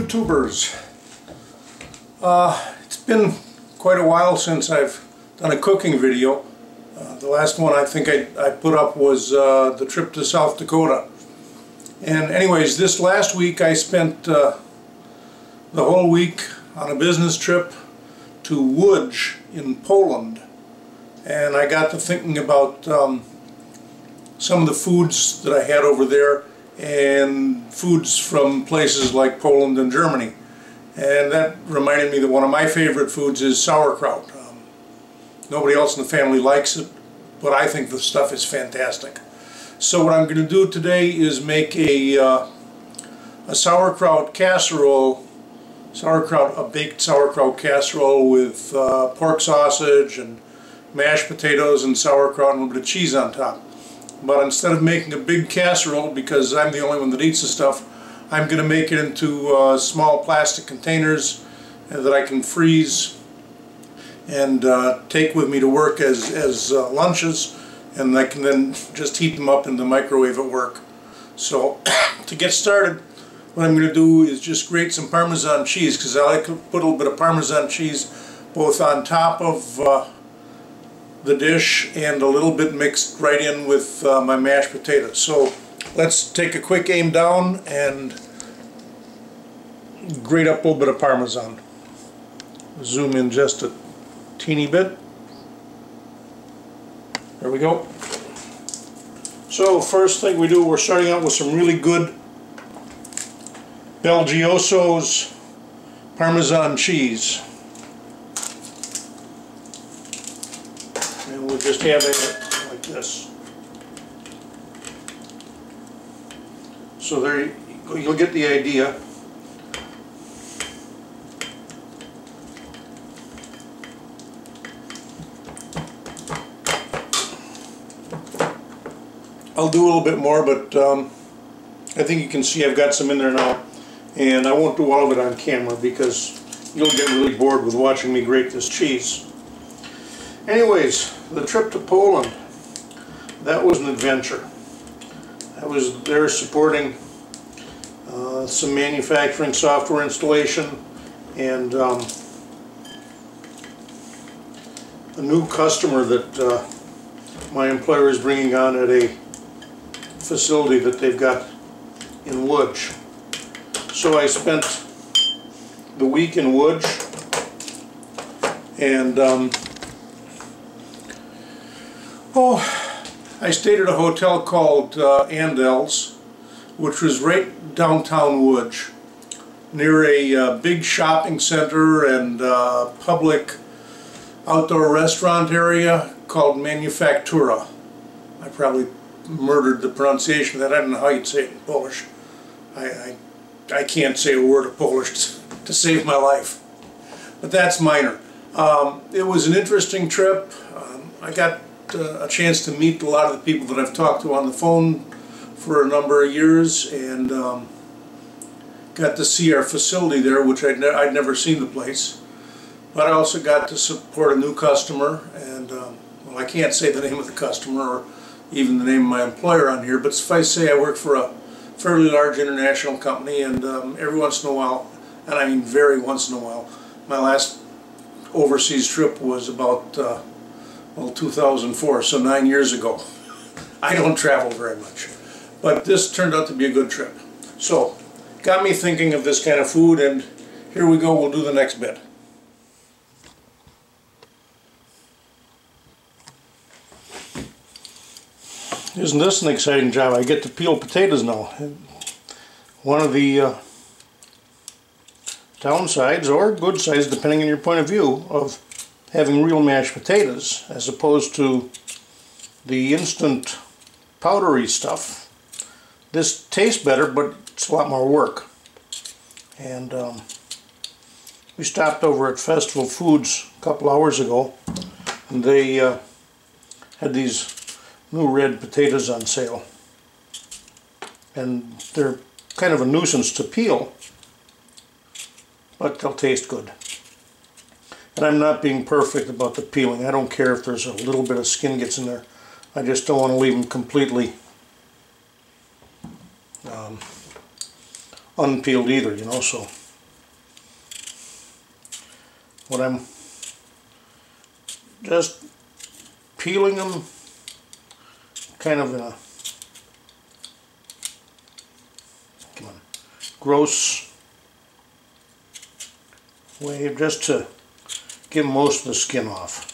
YouTubers. It's been quite a while since I've done a cooking video. The last one I think I put up was the trip to South Dakota. And anyways, this last week I spent the whole week on a business trip to Łódź in Poland. And I got to thinking about some of the foods that I had over there and foods from places like Poland and Germany. And that reminded me that one of my favorite foods is sauerkraut. Nobody else in the family likes it, but I think the stuff is fantastic. So what I'm going to do today is make a sauerkraut casserole, a baked sauerkraut casserole with pork sausage and mashed potatoes and sauerkraut and a little bit of cheese on top. But instead of making a big casserole, because I'm the only one that eats the stuff, I'm going to make it into small plastic containers that I can freeze and take with me to work as lunches, and I can then just heat them up in the microwave at work. So to get started, what I'm going to do is just grate some Parmesan cheese, because I like to put a little bit of Parmesan cheese both on top of the dish and a little bit mixed right in with my mashed potatoes. So let's take a quick aim down and grate up a little bit of Parmesan. Zoom in just a teeny bit. There we go. So first thing we do, we're starting out with some really good Belgioso's Parmesan cheese. And we'll just have it like this. So there you go, you'll get the idea. I'll do a little bit more, but I think you can see I've got some in there now. And I won't do all of it on camera because you'll get really bored with watching me grate this cheese. Anyways, the trip to Poland, that was an adventure. I was there supporting some manufacturing software installation and a new customer that my employer is bringing on at a facility that they've got in Łódź. So I spent the week in Łódź, and I stayed at a hotel called Andel's, which was right downtown Łódź, near a big shopping center and public outdoor restaurant area called Manufaktura. I probably murdered the pronunciation of that. I don't know how you'd say it in Polish. I can't say a word of Polish to save my life. But that's minor. It was an interesting trip. I got a chance to meet a lot of the people that I've talked to on the phone for a number of years, and got to see our facility there, which I'd never seen the place. But I also got to support a new customer, and well, I can't say the name of the customer or even the name of my employer on here, but suffice to say I work for a fairly large international company, and every once in a while, and I mean very once in a while, my last overseas trip was about well, 2004, so 9 years ago. I don't travel very much, but this turned out to be a good trip. So got me thinking of this kind of food, and here we go, we'll do the next bit. Isn't this an exciting job? I get to peel potatoes now. One of the downsides, or good sides depending on your point of view, of having real mashed potatoes as opposed to the instant powdery stuff. This tastes better, but it's a lot more work. And we stopped over at Festival Foods a couple hours ago, and they had these new red potatoes on sale, and they're kind of a nuisance to peel, but they'll taste good. And I'm not being perfect about the peeling. I don't care if there's a little bit of skin gets in there. I just don't want to leave them completely unpeeled either, you know, so what I'm just peeling them kind of in a gross way, just to get most of the skin off.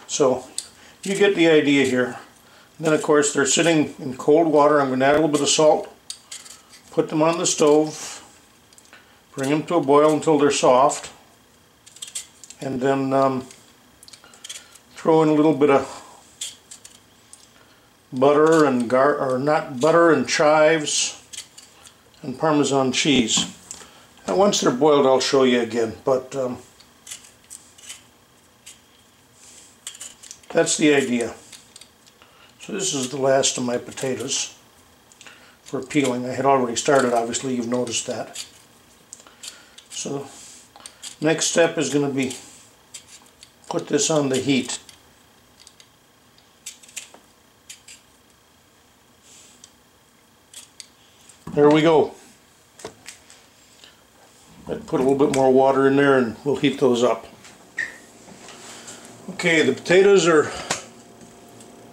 So you get the idea here. And then of course they're sitting in cold water. I'm going to add a little bit of salt, put them on the stove, bring them to a boil until they're soft, and then throw in a little bit of butter and butter and chives and Parmesan cheese. And once they're boiled, I'll show you again. But that's the idea. So this is the last of my potatoes for peeling. I had already started, obviously, you've noticed that. So next step is going to be put this on the heat. There we go. I'd put a little bit more water in there and we'll heat those up. Okay, the potatoes are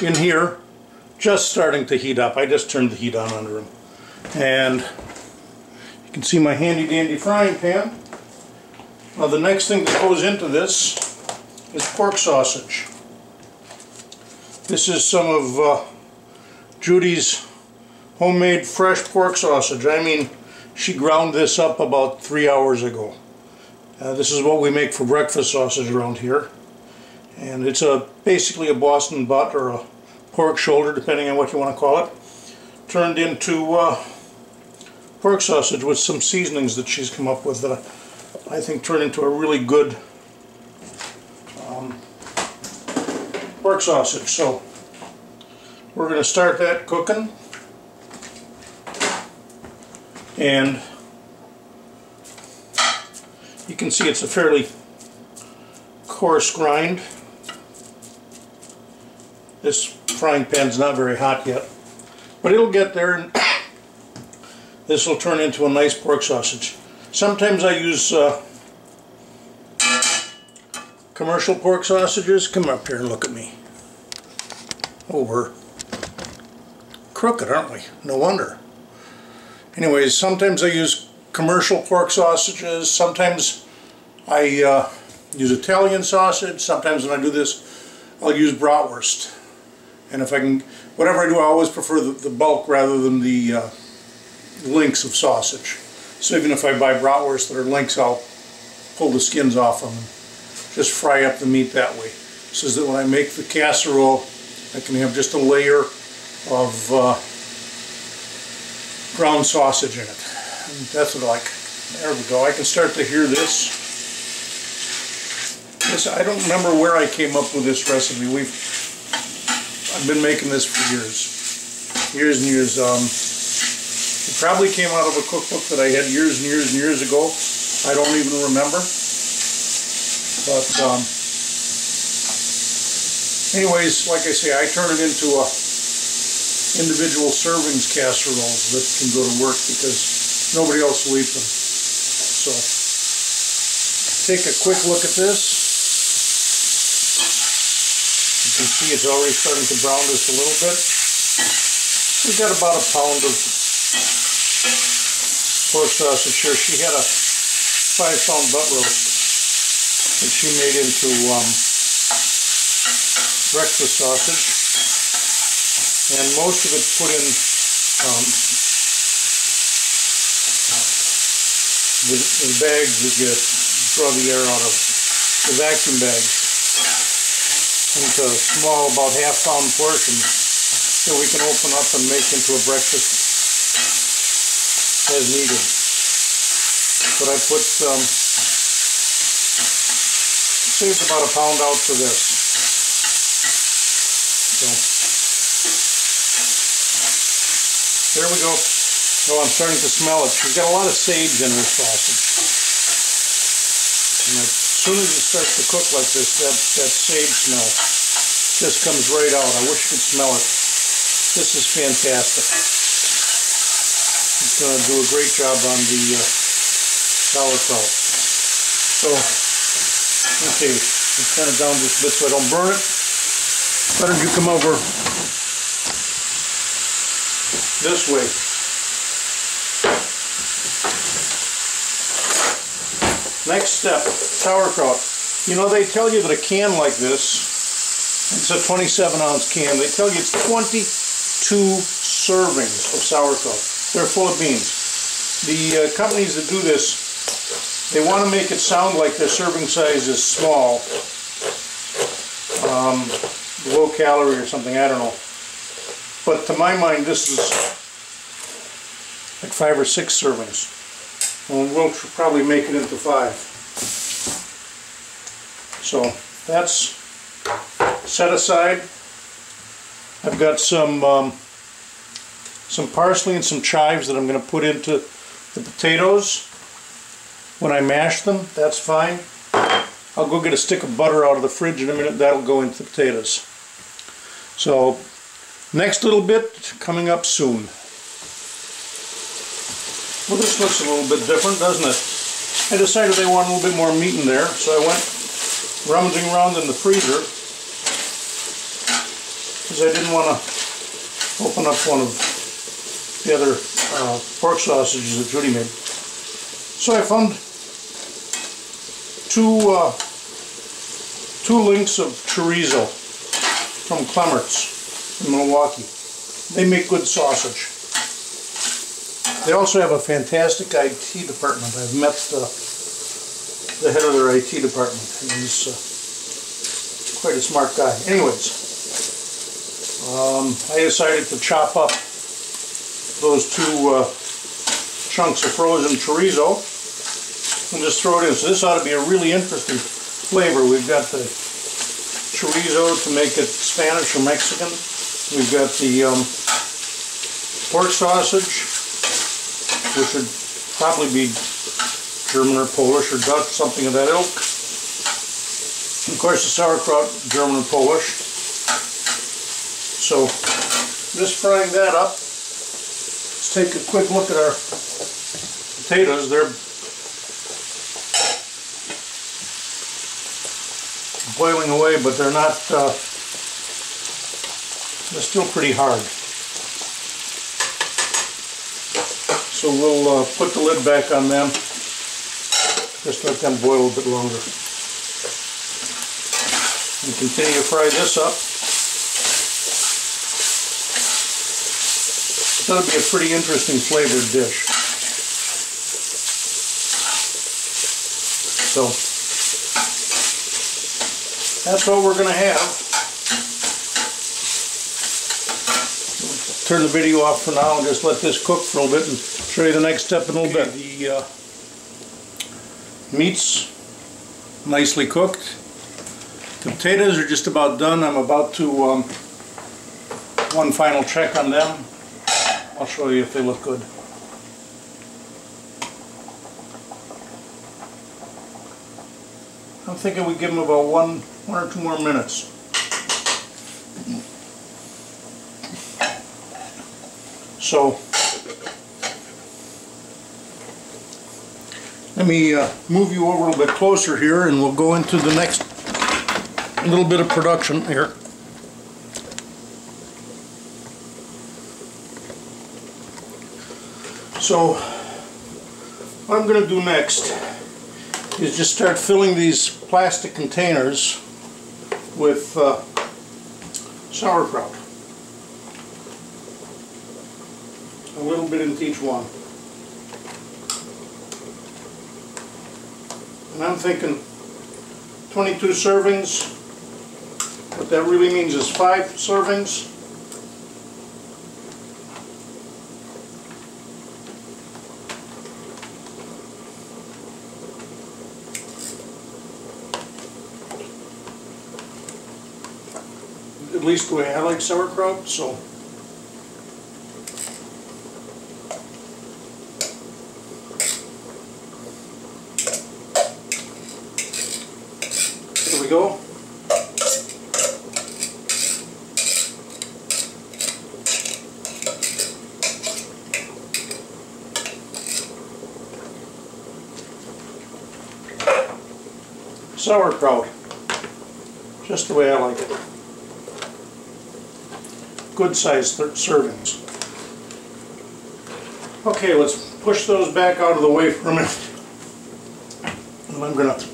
in here, just starting to heat up. I just turned the heat on under them. And you can see my handy dandy frying pan. Now the next thing that goes into this is pork sausage. This is some of Judy's homemade fresh pork sausage. I mean, she ground this up about 3 hours ago. This is what we make for breakfast sausage around here. And it's basically a Boston butt or a pork shoulder, depending on what you want to call it, turned into pork sausage with some seasonings that she's come up with that I think turn into a really good pork sausage. So we're going to start that cooking. And you can see it's a fairly coarse grind. This frying pan's not very hot yet, but it'll get there, and this will turn into a nice pork sausage. Sometimes I use commercial pork sausages. Come up here and look at me. Oh, we're crooked, aren't we? No wonder. Anyways, sometimes I use commercial pork sausages, sometimes I use Italian sausage, sometimes when I do this I'll use bratwurst. And if I can, whatever I do, I always prefer the bulk rather than the links of sausage. So even if I buy bratwurst that are links, I'll pull the skins off them and just fry up the meat that way. So that when I make the casserole, I can have just a layer of ground sausage in it. And that's what I like. There we go. I can start to hear this. I don't remember where I came up with this recipe. I've been making this for years and years. It probably came out of a cookbook that I had years and years ago. I don't even remember. But anyways, like I say, I turn it into individual servings casseroles that can go to work because nobody else will eat them. So take a quick look at this. You can see it's already starting to brown just a little bit. We've got about a pound of pork sausage here. She had a 5-pound butt roast that she made into breakfast sausage. And most of it's put in the bags that you draw the air out of, the vacuum bags, into small, about half-pound portions that we can open up and make into a breakfast as needed. But I put, saved about a pound out for this. So, there we go. Oh, I'm starting to smell it. She's got a lot of sage in her sausage. And as soon as it starts to cook like this, that sage smell just comes right out. I wish you could smell it. This is fantastic. It's going to do a great job on the sauerkraut. So, okay, let's turn it down just a bit so I don't burn it. Why don't you come over this way? Next step, sauerkraut. You know, they tell you that a can like this, it's a 27-ounce can, they tell you it's 22 servings of sauerkraut. They're full of beans. The companies that do this, they want to make it sound like their serving size is small, low calorie or something, I don't know. But to my mind, this is like 5 or 6 servings. And we'll probably make it into 5. So that's set aside. I've got some parsley and some chives that I'm going to put into the potatoes when I mash them. That's fine. I'll go get a stick of butter out of the fridge in a minute. That'll go into the potatoes. So next little bit coming up soon. Well, this looks a little bit different, doesn't it? I decided I want a little bit more meat in there, so I went rummaging around in the freezer because I didn't want to open up one of the other pork sausages that Judy made. So I found two links of chorizo from Clemmert's in Milwaukee. They make good sausage. They also have a fantastic IT department. I've met the head of their IT department, and he's quite a smart guy. Anyways, I decided to chop up those 2 chunks of frozen chorizo and just throw it in. So this ought to be a really interesting flavor. We've got the chorizo to make it Spanish or Mexican. We've got the pork sausage, which would probably be German or Polish or Dutch, something of that ilk. And of course the sauerkraut, German and Polish. So just frying that up. Let's take a quick look at our potatoes. They're boiling away, but they're not, they're still pretty hard. So we'll put the lid back on them, just let them boil a bit longer. And continue to fry this up. That'll be a pretty interesting flavored dish. So that's what we're going to have. Turn the video off for now and just let this cook for a little bit and show you the next step in a little bit. The meat's nicely cooked. The potatoes are just about done. I'm about to one final check on them. I'll show you if they look good. I'm thinking we give them about one or 2 more minutes. So let me move you over a little bit closer here, and we'll go into the next little bit of production here. So what I'm going to do next is just start filling these plastic containers with sauerkraut. A little bit into each one. And I'm thinking 22 servings. What that really means is 5 servings. At least the way I like sauerkraut, so there we go. sauerkraut, just the way I like it. Good sized servings. Okay, let's push those back out of the way for a minute. And I'm going to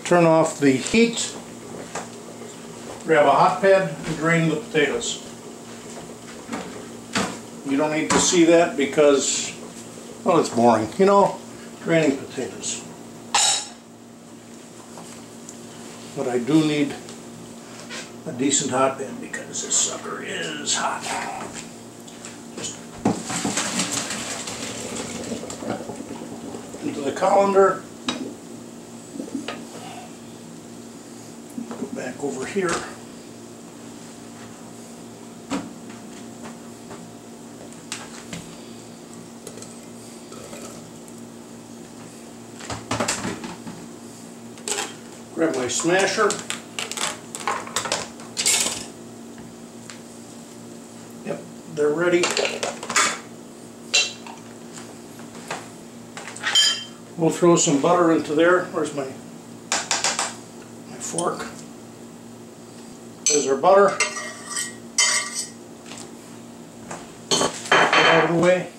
turn off the heat, grab a hot pad, and drain the potatoes. You don't need to see that because, well, it's boring. You know, draining potatoes. But I do need a decent hot pan because this sucker is hot. Just into the colander. Go back over here. Grab my smasher. Yep, they're ready. We'll throw some butter into there. Where's my fork? There's our butter. Get out of the way.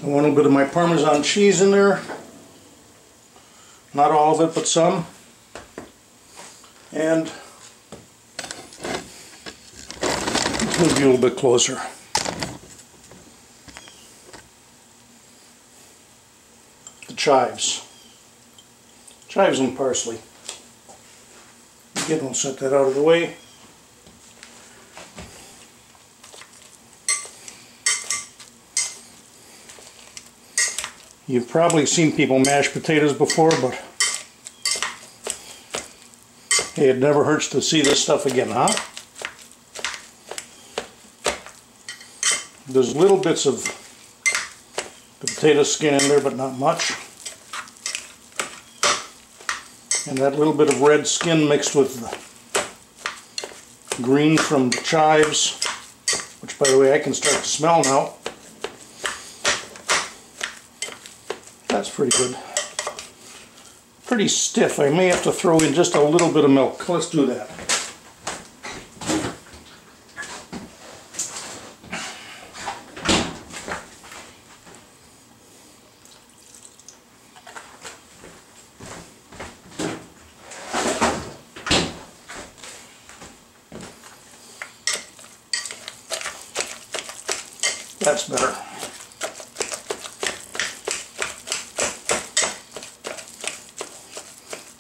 I want a little bit of my Parmesan cheese in there. Not all of it, but some. And let's move you a little bit closer. The chives. Chives and parsley. Again, we'll set that out of the way. You've probably seen people mash potatoes before, but hey, it never hurts to see this stuff again, huh? There's little bits of the potato skin in there, but not much. And that little bit of red skin mixed with the green from the chives, which, by the way, I can start to smell now. That's pretty good. Pretty stiff. I may have to throw in just a little bit of milk. Let's do that. That's better.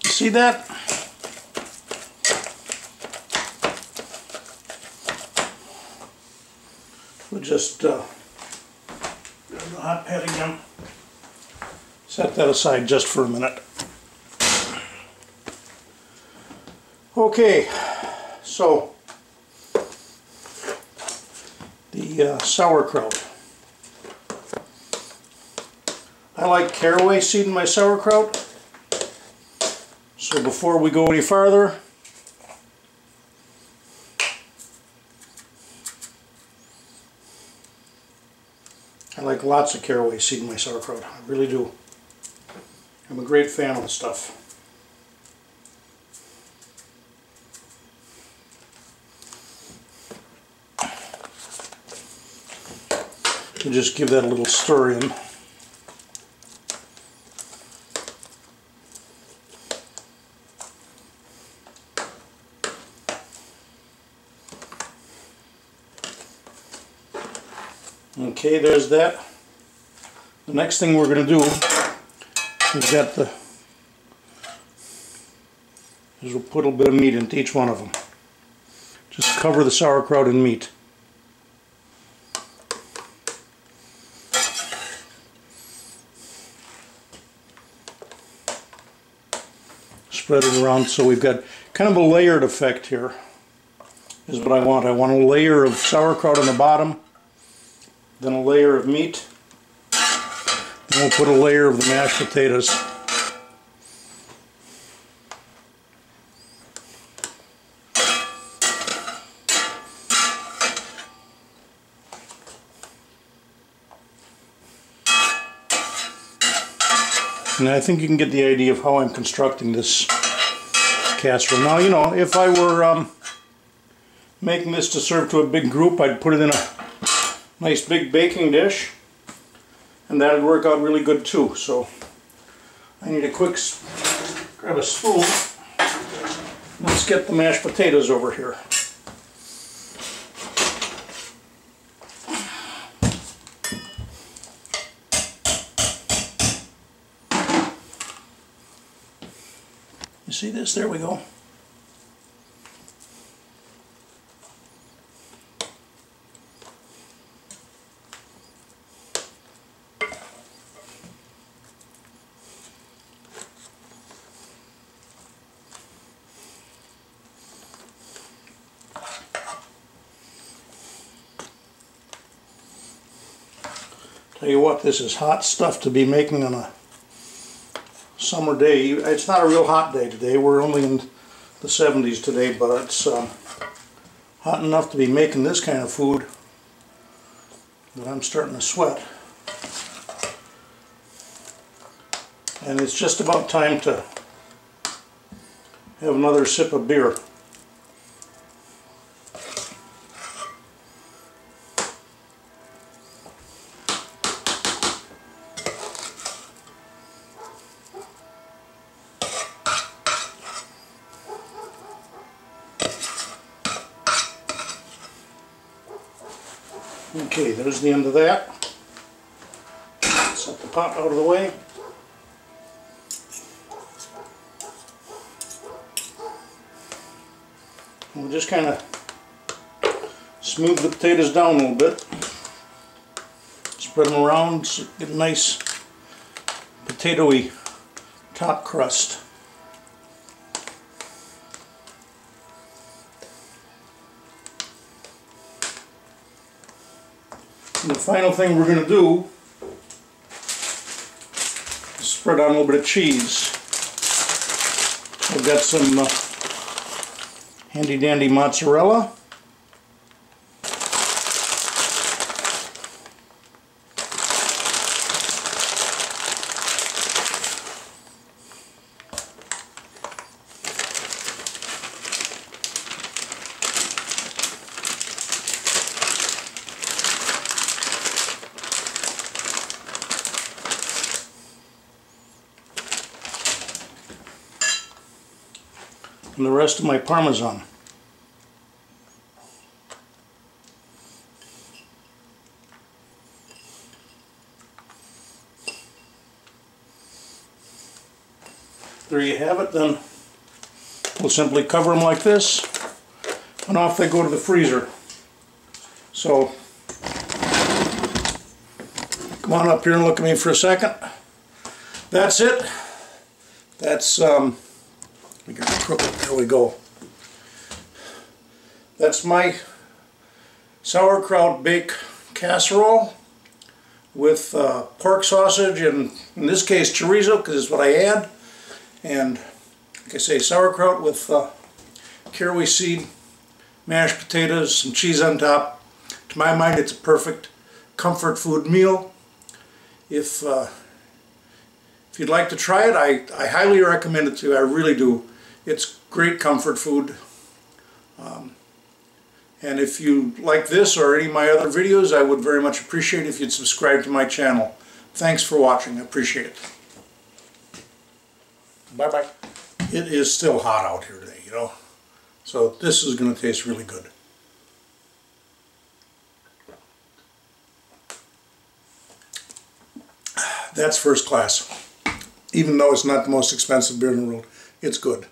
See that? We'll just grab the hot pad again. Set that aside just for a minute. Okay, so the sauerkraut. I like caraway seed in my sauerkraut. So before we go any farther, I like lots of caraway seed in my sauerkraut. I really do. I'm a great fan of the stuff. You just give that a little stir in. Okay, there's that. The next thing we're going to do is we'll put a bit of meat into each one of them. Just cover the sauerkraut in meat. Spread it around so we've got kind of a layered effect here, is what I want. I want a layer of sauerkraut on the bottom, then a layer of meat, then we'll put a layer of the mashed potatoes. And I think you can get the idea of how I'm constructing this casserole. Now, you know, if I were making this to serve to a big group, I'd put it in a nice big baking dish, and that would work out really good too. So I need a quick grab a spoon. Let's get the mashed potatoes over here. You see this? There we go. Tell you what, this is hot stuff to be making on a summer day. It's not a real hot day today. We're only in the 70s today, but it's hot enough to be making this kind of food that I'm starting to sweat. And it's just about time to have another sip of beer. Okay, there's the end of that. Set the pot out of the way. We'll just kind of smooth the potatoes down a little bit. Spread them around so get a nice potatoey top crust. And the final thing we're going to do is spread on a little bit of cheese. I've got some handy dandy mozzarella. And the rest of my Parmesan. There you have it. Then we'll simply cover them like this, and off they go to the freezer. So come on up here and look at me for a second. That's it. That's we got to cook it. There we go. That's my sauerkraut bake casserole with pork sausage and, in this case, chorizo, because it's what I add. And like I say, sauerkraut with caraway seed, mashed potatoes, some cheese on top. To my mind, it's a perfect comfort food meal. If you'd like to try it, I highly recommend it to you. I really do. It's great comfort food. And if you like this or any of my other videos, I would very much appreciate it if you'd subscribe to my channel. Thanks for watching. I appreciate it. Bye-bye. It is still hot out here today, you know. So this is going to taste really good. That's first class. Even though it's not the most expensive beer in the world, it's good.